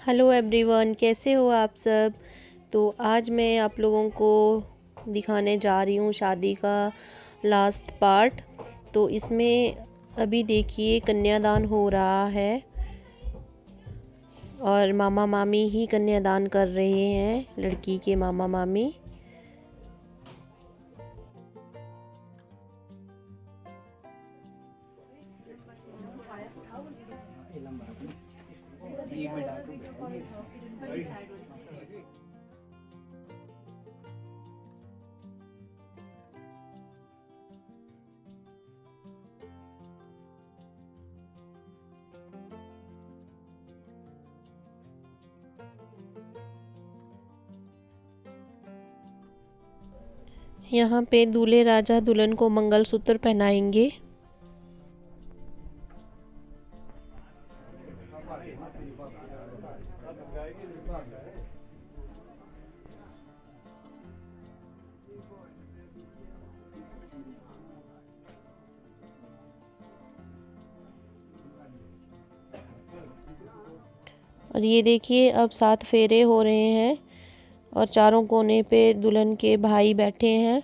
Hello everyone, कैसे हो आप सब। तो आज मैं आप लोगों को दिखाने जा रही हूँ शादी का लास्ट पार्ट। तो इसमें अभी देखिए कन्यादान हो रहा है और मामा मामी ही कन्यादान कर रहे हैं, लड़की के मामा मामी। यहाँ पे दूल्हे राजा दुल्हन को मंगलसूत्र पहनाएंगे। और ये देखिए अब 7 फेरे हो रहे हैं और चारों कोने पे दुल्हन के भाई बैठे हैं।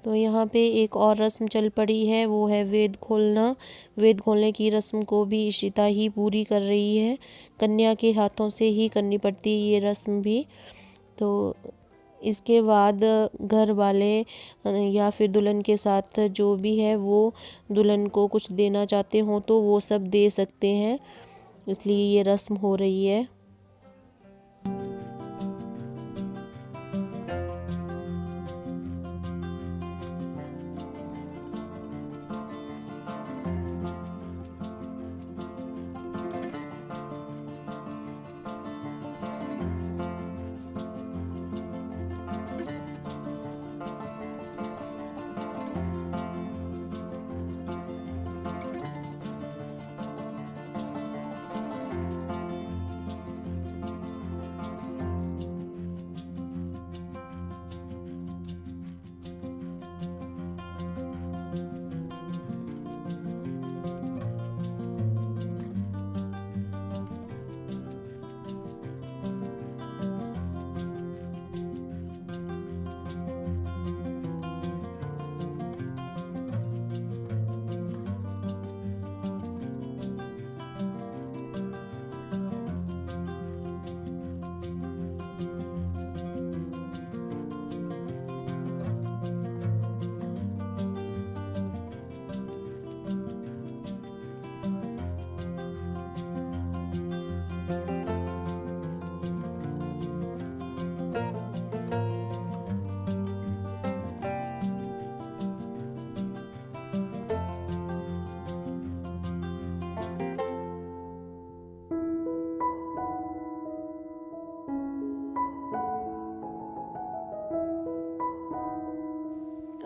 तो यहाँ पे एक और रस्म चल पड़ी है, वो है वेद खोलना। वेद खोलने की रस्म को भी इशिता ही पूरी कर रही है। कन्या के हाथों से ही करनी पड़ती है ये रस्म भी। तो इसके बाद घर वाले या फिर दुल्हन के साथ जो भी है वो दुल्हन को कुछ देना चाहते हो तो वो सब दे सकते हैं, इसलिए ये रस्म हो रही है।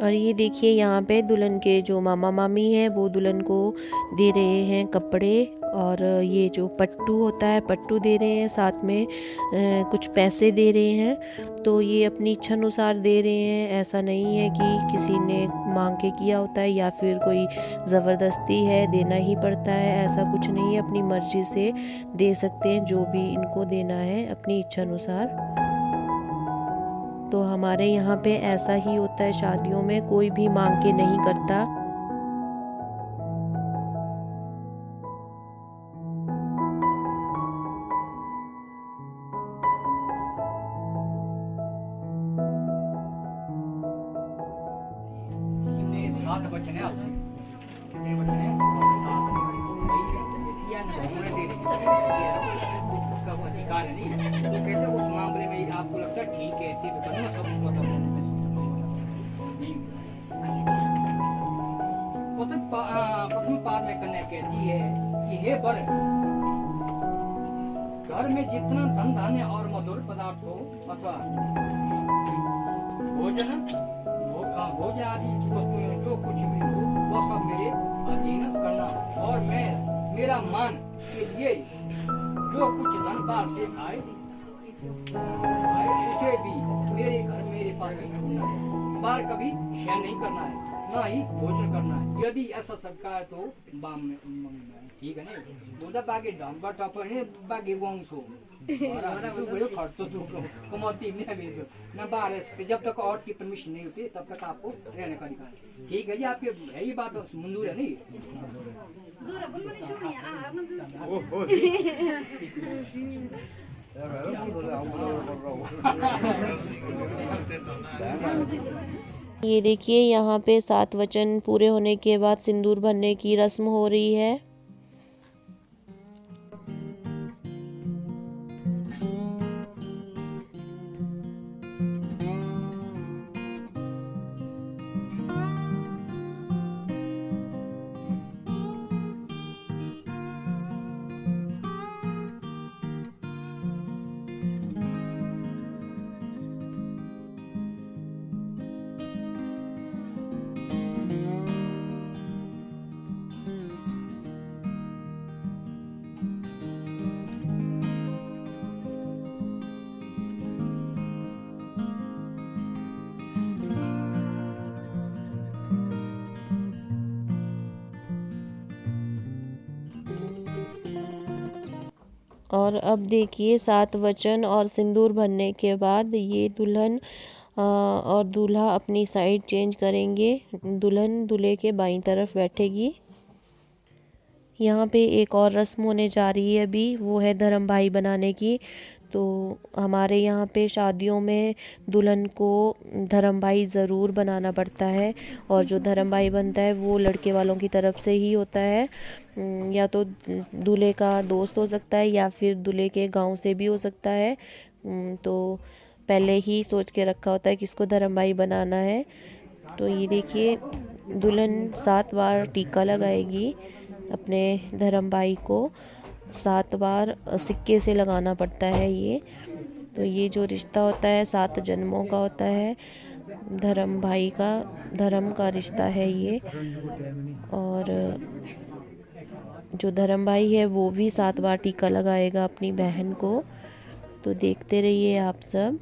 और ये देखिए यहाँ पे दुल्हन के जो मामा मामी हैं वो दुल्हन को दे रहे हैं कपड़े, और ये जो पट्टू होता है पट्टू दे रहे हैं, साथ में कुछ पैसे दे रहे हैं। तो ये अपनी इच्छा अनुसार दे रहे हैं, ऐसा नहीं है कि किसी ने मांग के किया होता है या फिर कोई ज़बरदस्ती है देना ही पड़ता है, ऐसा कुछ नहीं है। अपनी मर्ज़ी से दे सकते हैं जो भी इनको देना है अपनी इच्छा अनुसार। तो हमारे यहाँ पे ऐसा ही होता है, शादियों में कोई भी मांग के नहीं करता। अधिकार नहीं है, तो कहते उस मामले में आपको लगता है ठीक है, सब प्रथम पाद में कन्या कहती है कि हे वर, घर में जितना धन धान्य और मधुर पदार्थ हो अथवा भोजन भोजन आदि की वस्तुएं जो कुछ भी हो वह सब मेरे अधीन करना, और मैं मेरा मान के लिए जो कुछ धन बाहर से आए उसे भी मेरे घर मेरे पास ही छोड़ना है। बाहर कभी शयन नहीं करना है, ना ही भोजन करना है। यदि ऐसा सबका है तो ठीक है ना। बोधा बागे ढंग टपर ने बागे वंशो बड़े खर्च तो कमाती नहीं है ना बाहर सकते। जब तक और की परमिशन नहीं होती तब तक आपको रहने का अधिकार। ठीक है जी, आपकी है ये बात मंजूर है नहीं? ये देखिए यहाँ पे 7 वचन पूरे होने के बाद सिंदूर भरने की रस्म हो रही है। और अब देखिए 7 वचन और सिंदूर भरने के बाद ये दुल्हन और दूल्हा अपनी साइड चेंज करेंगे। दुल्हन दूल्हे के बाईं तरफ बैठेगी। यहाँ पे एक और रस्म होने जा रही है अभी, वो है धर्म भाई बनाने की। तो हमारे यहाँ पे शादियों में दुल्हन को धर्म भाई ज़रूर बनाना पड़ता है, और जो धर्म भाई बनता है वो लड़के वालों की तरफ से ही होता है। या तो दूल्हे का दोस्त हो सकता है या फिर दूल्हे के गांव से भी हो सकता है। तो पहले ही सोच के रखा होता है किसको धर्म भाई बनाना है। तो ये देखिए दुल्हन 7 बार टीका लगाएगी अपने धर्म भाई को। 7 बार सिक्के से लगाना पड़ता है ये। तो ये जो रिश्ता होता है 7 जन्मों का होता है, धर्म भाई का, धर्म का रिश्ता है ये। और जो धर्म भाई है वो भी 7 बार टीका लगाएगा अपनी बहन को। तो देखते रहिए आप सब।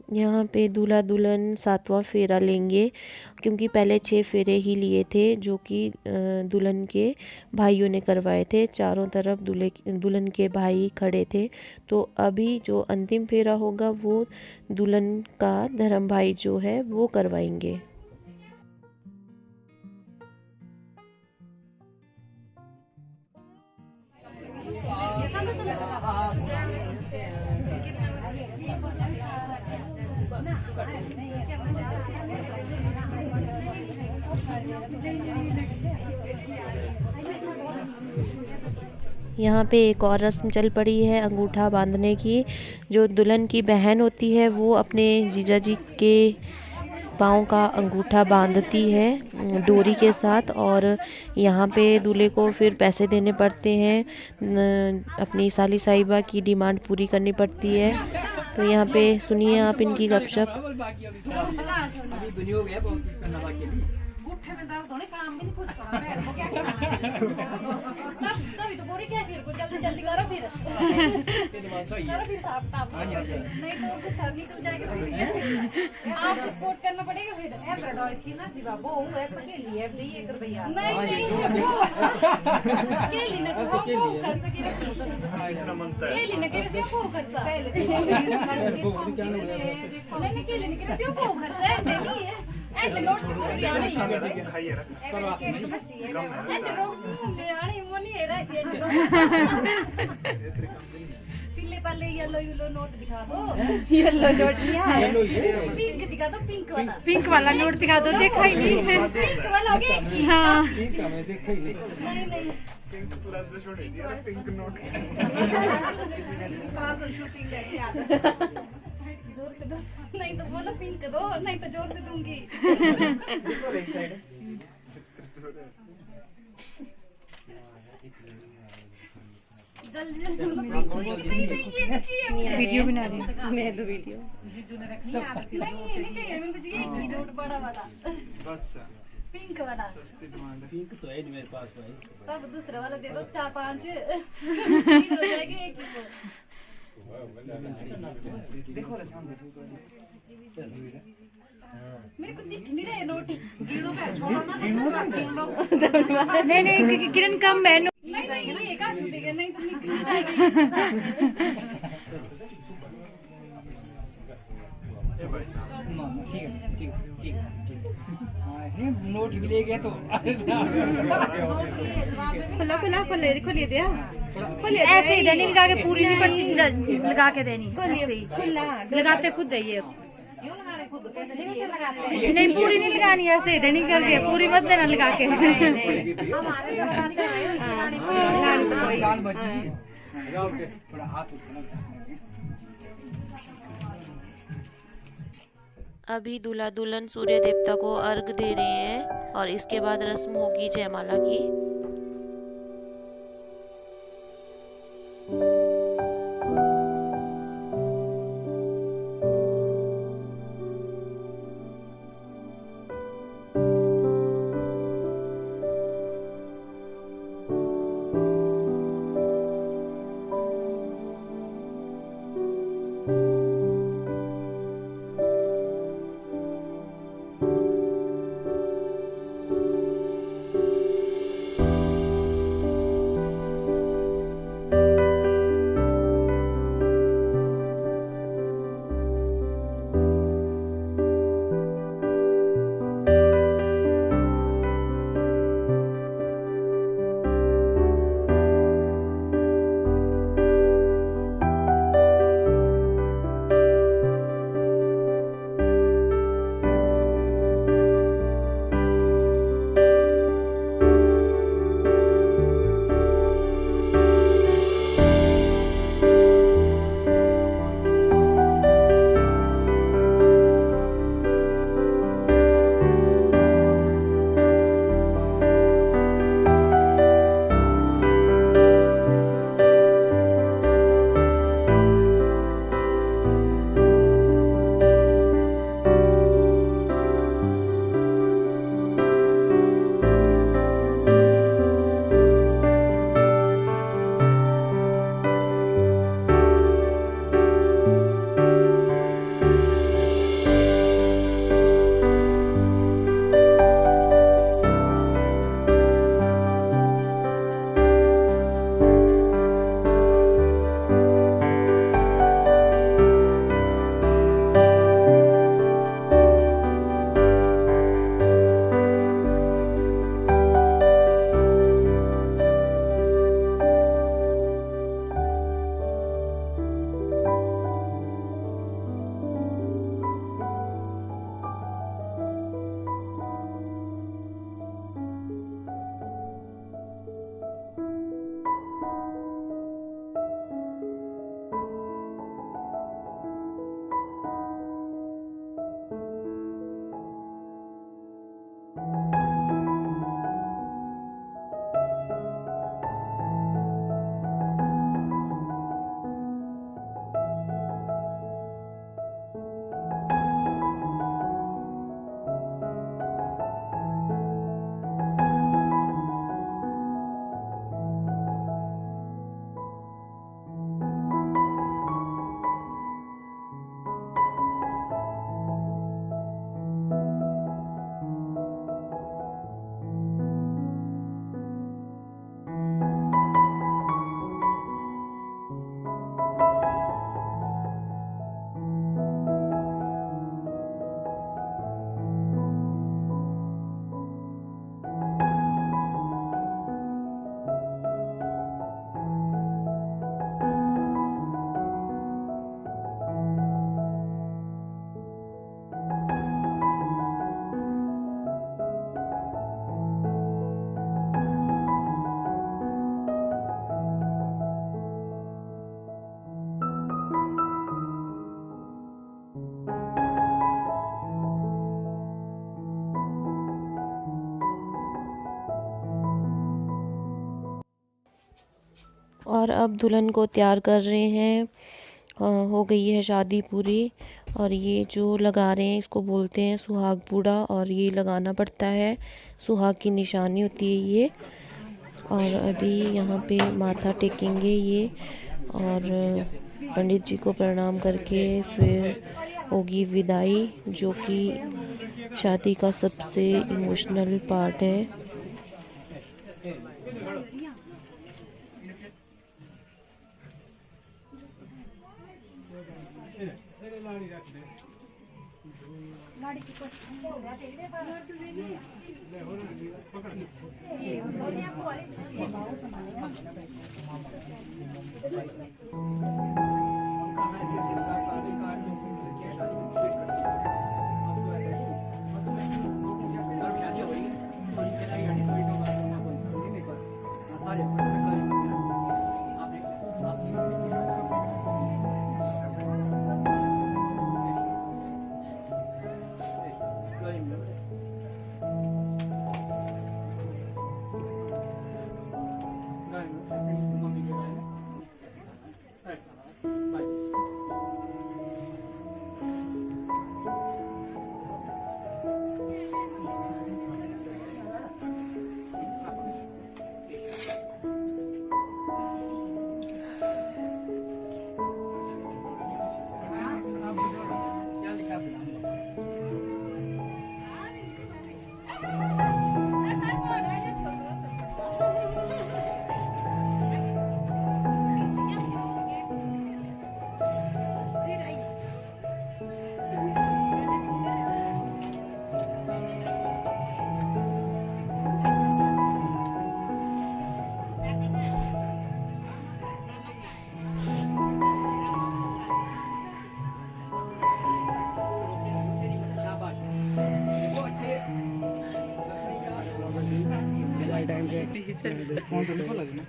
यहाँ पे दूल्हा दुल्हन 7वां फेरा लेंगे, क्योंकि पहले 6 फेरे ही लिए थे जो कि दुल्हन के भाइयों ने करवाए थे। चारों तरफ दुल्हन के भाई खड़े थे। तो अभी जो अंतिम फेरा होगा वो दुल्हन का धर्म भाई जो है वो करवाएंगे। यहाँ पे एक और रस्म चल पड़ी है अंगूठा बांधने की। जो दुल्हन की बहन होती है वो अपने जीजा जी के पाँव का अंगूठा बांधती है डोरी के साथ, और यहाँ पे दूल्हे को फिर पैसे देने पड़ते हैं, अपनी साली साहिबा की डिमांड पूरी करनी पड़ती है। तो यहाँ पे सुनिए आप इनकी गपशप। तभी तो पूरी कैशियर को जल्दी जल्दी करो फिर साफ साफ, नहीं तो गुट्ठा निकल जाएगा फिर कैसे? आप सपोर्ट करना पड़ेगा फिर। नहीं केली ना तो वो कर सके, केली ना करे से वो करता नहीं केली ना करे से वो करता है नहीं है एंड नोट नहीं एंड रोक आने मनी है रे पिल्ले पल्ले येलो येलो नोट दिखा दो। येलो नोट नहीं है, पिंक दिखा दो, पिंक वाला नोट दिखा दो। देखा ही नहीं। पिंक वाला हो गया कि हाँ नहीं नहीं पिंक प्लस जो छोड़ दिया पिंक नोट जोर से दो, नहीं तो बोलो पिंक दो, नहीं तो जोर से दूंगी। जल्दी जल्दी बोलो पिंक नहीं ये चाहिए मुझे। वीडियो बना रही हूँ नहीं ये नहीं चाहिए मेरे को, चाहिए एक नोट बड़ा वाला बस पिंक वाला। सस्ती डिमांड है। पिंक तो है मेरे पास भाई। तब दूसरा वाला दे दो 4-5 तीन हो जाएगी एक ही को। देखो रे सामने मेरे को दिख नहीं रहा है नोट। नहीं नहीं किरण कम है। नहीं ये कहाँ छूटेगा, नहीं तो निकल जाएगा। ठीक है ठीक है ठीक है ठीक है। हाँ नोट भी ले गया तो खुला खुला खोले खोलिए दिया ऐसे ही नहीं लगा के पूरी नहीं पड़ती, लगा के देनी ऐसे ही खुला लगाते खुद है ये। नहीं पूरी नहीं लगानी, ऐसे ही नहीं करके पूरी मत देना लगा के। जान बची थोड़ा हाथ उठाना। अभी दूल्हा दुल्हन सूर्य देवता को अर्घ दे रहे हैं और इसके बाद रस्म होगी जयमाला की। और अब दुल्हन को तैयार कर रहे हैं। हो गई है शादी पूरी। और ये जो लगा रहे हैं इसको बोलते हैं सुहाग बूड़ा, और ये लगाना पड़ता है, सुहाग की निशानी होती है ये। और अभी यहाँ पे माथा टेकेंगे ये, और पंडित जी को प्रणाम करके फिर होगी विदाई, जो कि शादी का सबसे इमोशनल पार्ट है।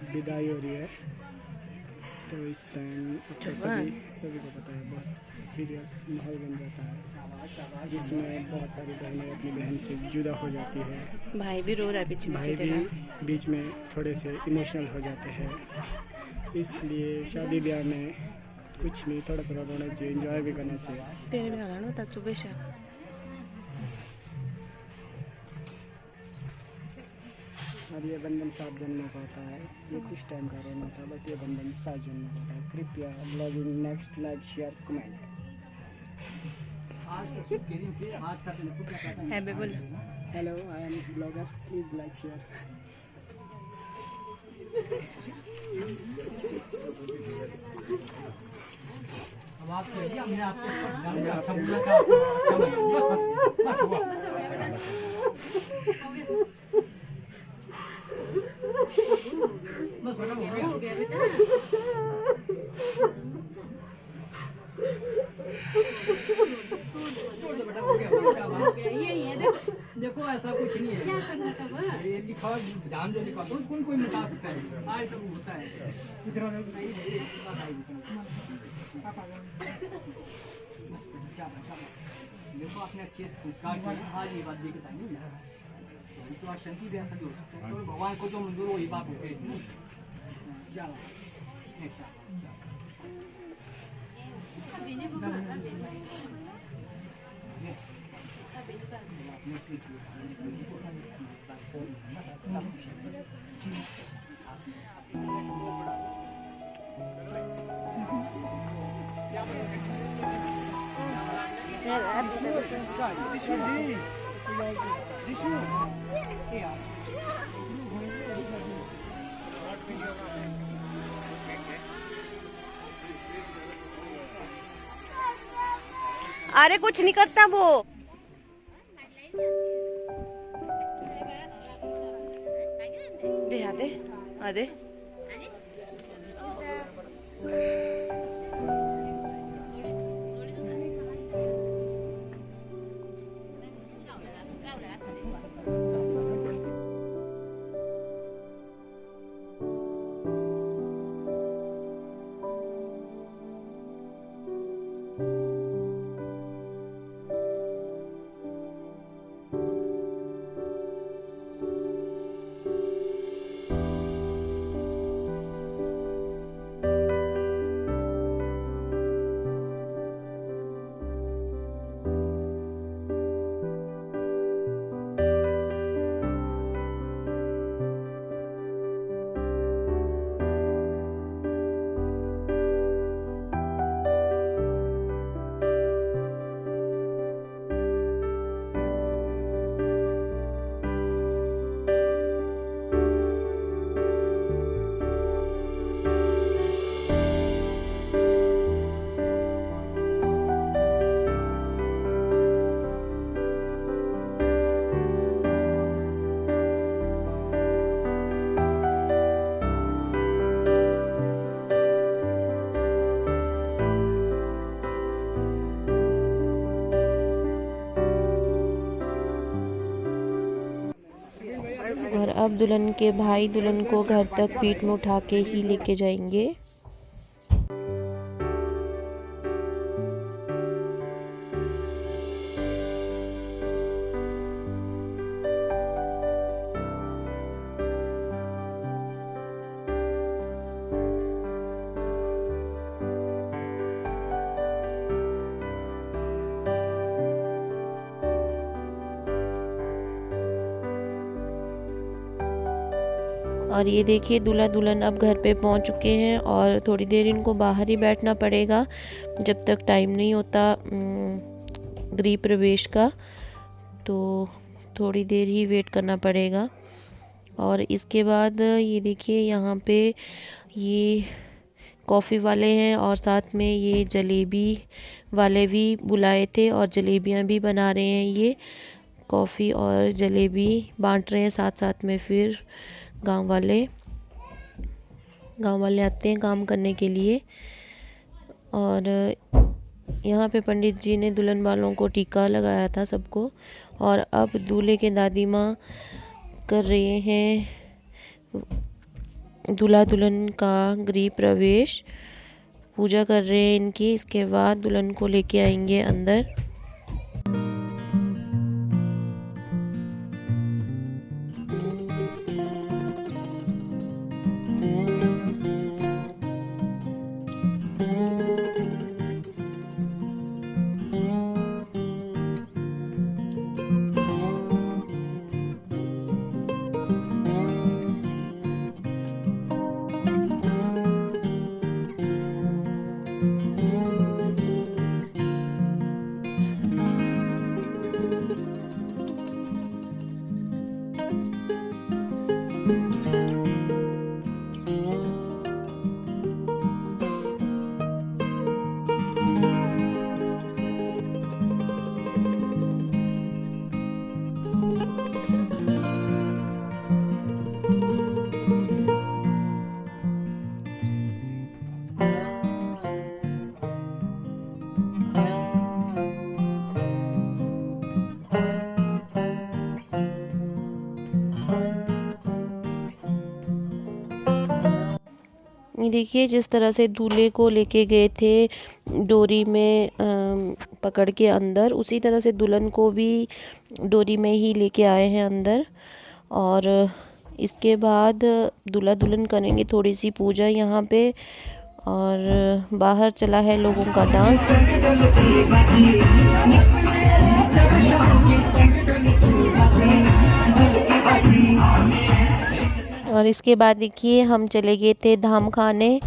विदाई हो रही है, तो इस टाइम सभी को पता है बहुत सीरियस माहौल बन जाता है, जिसमें बहुत सारी बहनें अपनी बहन से जुदा हो जाती है। भाई भी रो रहा है पीछे, भाई भी बीच में थोड़े से इमोशनल हो जाते हैं। इसलिए शादी ब्याह में कुछ नहीं, थोड़ा थोड़ा रोना चाहिए, एंजॉय भी करना चाहिए। तेरे में आना था चुबेशा। और ये बंधन 7 जन्मों का होता है, ये कुछ टाइम का रहना था, बट ये बंधन 7 जन्मों का होता है। कृपया blogging next like share comment. Hello, I am blogger, please like share. अब आप कहिए, हमने आपको अच्छा बोला था, अच्छा बस हुआ। बस बड़ा हो गया बेटा। छोड़ दो बेटा, हो गया। ये देखो ऐसा कुछ नहीं है, ये लिखा ध्यान जो लिखा तो कोई मिटा सकता है, आज तो होता है। देखो आपने अच्छे संस्कार किए, आज ये बात देखता नहीं है तो शांति भी ऐसा भी हो सकता है, तो भगवान को जो मंजूर वही बात होती है। अरे कुछ नहीं करता वो। दे आदे आदे। अब दुल्हन के भाई दुल्हन को घर तक पीठ में उठा के ही लेके जाएंगे। और ये देखिए दूल्हा दुल्हन अब घर पे पहुंच चुके हैं और थोड़ी देर इनको बाहर ही बैठना पड़ेगा जब तक टाइम नहीं होता गृह प्रवेश का, तो थोड़ी देर ही वेट करना पड़ेगा। और इसके बाद ये देखिए यहाँ पे ये कॉफ़ी वाले हैं और साथ में ये जलेबी वाले भी बुलाए थे और जलेबियाँ भी बना रहे हैं। ये कॉफ़ी और जलेबी बांट रहे हैं साथ साथ में। फिर गांव वाले आते हैं काम करने के लिए। और यहाँ पे पंडित जी ने दुल्हन वालों को टीका लगाया था सबको। और अब दूल्हे के दादी माँ कर रहे हैं दूल्हा दुल्हन का गृह प्रवेश, पूजा कर रहे हैं इनकी। इसके बाद दुल्हन को लेके आएंगे अंदर। ये देखिए जिस तरह से दूल्हे को लेके गए थे डोरी में पकड़ के अंदर, उसी तरह से दुल्हन को भी डोरी में ही लेके आए हैं अंदर। और इसके बाद दूल्हा दुल्हन करेंगे थोड़ी सी पूजा यहाँ पे। और बाहर चला है लोगों का डांस। और इसके बाद देखिए हम चले गए थे धाम खाने।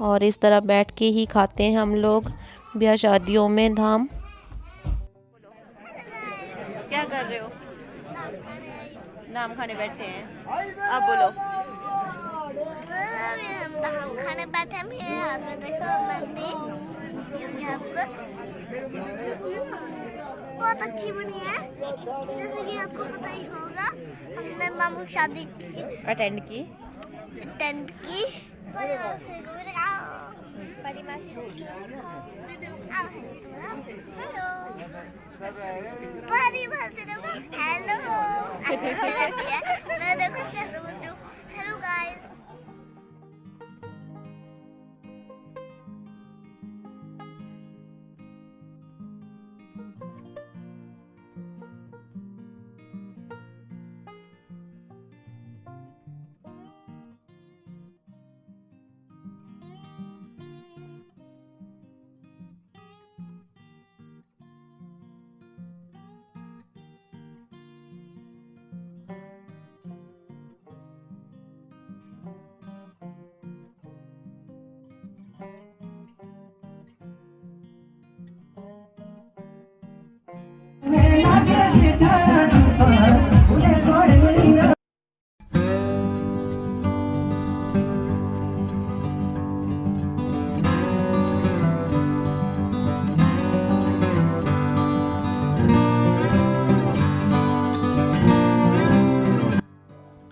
और इस तरह बैठ के ही खाते हैं हम लोग ब्याह शादियों में धाम। क्या कर रहे हो? धाम खाने बैठे हैं। अब बोलो। हम धाम खाने बैठे हैं। मेरे हाथ में देखो मेहंदी बहुत अच्छी बनी है। जैसे कि आपको पता ही होगा हमने मामू की शादी अटेंड की। बड़ी मासी हेलो मैं देखो कैसे बोलती हूँ हेलो गाइस।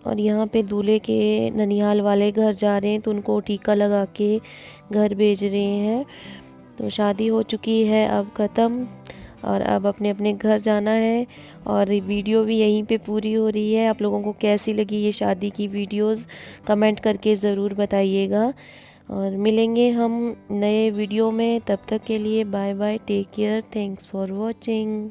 और यहाँ पे दूल्हे के ननिहाल वाले घर जा रहे हैं तो उनको टीका लगा के घर भेज रहे हैं। तो शादी हो चुकी है अब ख़त्म। और अब अपने अपने घर जाना है। और वीडियो भी यहीं पे पूरी हो रही है। आप लोगों को कैसी लगी ये शादी की वीडियोस कमेंट करके ज़रूर बताइएगा। और मिलेंगे हम नए वीडियो में, तब तक के लिए bye bye, take care, thanks for watching.